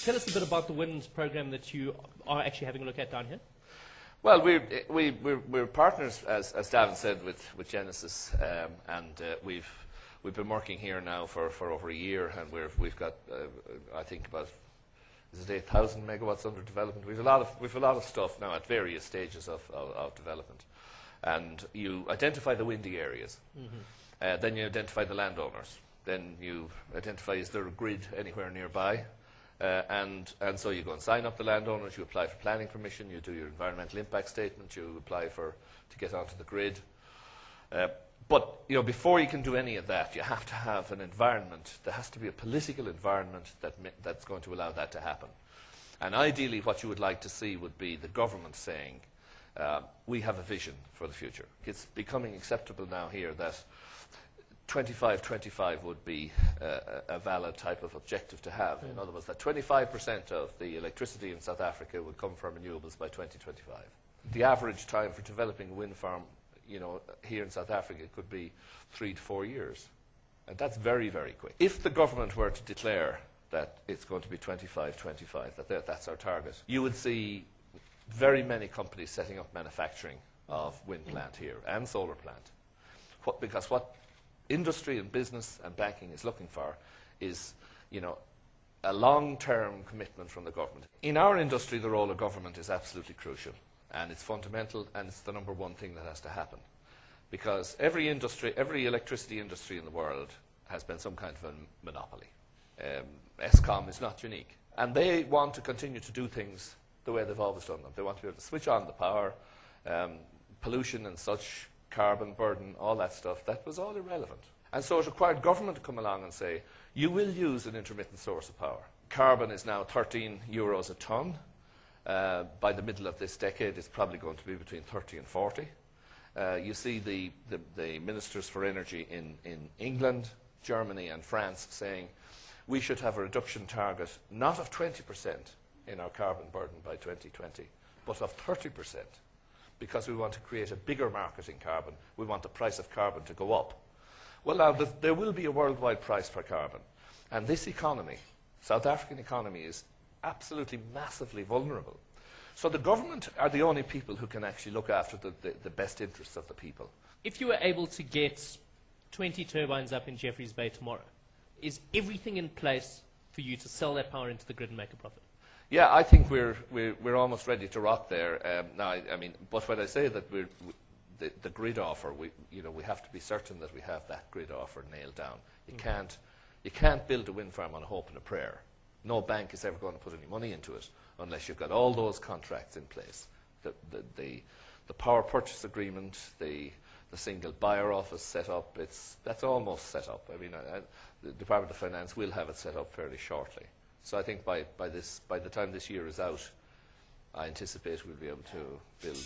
Tell us a bit about the wind program that you are actually having a look at down here. Well, we're partners, as Davin said, with Genesis, and we've been working here now for over a year, and we've got I think about, is it 8,000 megawatts under development. We've a lot of stuff now at various stages of development, and you identify the windy areas, then you identify the landowners, then you identify is there a grid anywhere nearby. And so you go and sign up the landowners, you apply for planning permission, you do your environmental impact statement, you apply to get onto the grid. But before you can do any of that, you have to have an environment. There has to be a political environment that's going to allow that to happen. And ideally what you would like to see would be the government saying, we have a vision for the future. It's becoming acceptable now here that 25-25 would be a valid type of objective to have. In other words, that 25% of the electricity in South Africa would come from renewables by 2025. The average time for developing a wind farm, here in South Africa could be 3 to 4 years. And that's very, very quick. If the government were to declare that it's going to be 25-25, that's our target, you would see very many companies setting up manufacturing of wind plant here and solar plant. Because what industry and business and banking is looking for is, a long-term commitment from the government. In our industry, the role of government is absolutely crucial, and it's fundamental, and it's the number one thing that has to happen. Because every electricity industry in the world has been some kind of a monopoly. Eskom is not unique. And they want to continue to do things the way they've always done them. They want to be able to switch on the power, pollution and such, carbon burden, all that stuff, that was all irrelevant. And so it required government to come along and say, you will use an intermittent source of power. Carbon is now €13 a tonne. By the middle of this decade, it's probably going to be between 30 and 40. You see the ministers for energy in England, Germany and France saying we should have a reduction target not of 20% in our carbon burden by 2020, but of 30%. Because we want to create a bigger market in carbon. We want the price of carbon to go up. Well, now, there will be a worldwide price for carbon. And this economy, South African economy, is absolutely massively vulnerable. So the government are the only people who can actually look after the best interests of the people. If you were able to get 20 turbines up in Jeffreys Bay tomorrow, is everything in place for you to sell that power into the grid and make a profit? Yeah, I think we're almost ready to rock there. Now, I mean, but when I say that the grid offer, we have to be certain that we have that grid offer nailed down. You can't build a wind farm on a hope and a prayer. No bank is ever going to put any money into it unless you've got all those contracts in place. The power purchase agreement, the single buyer office set up, that's almost set up. I mean, the Department of Finance will have it set up fairly shortly. So I think by the time this year is out, I anticipate we'll be able to build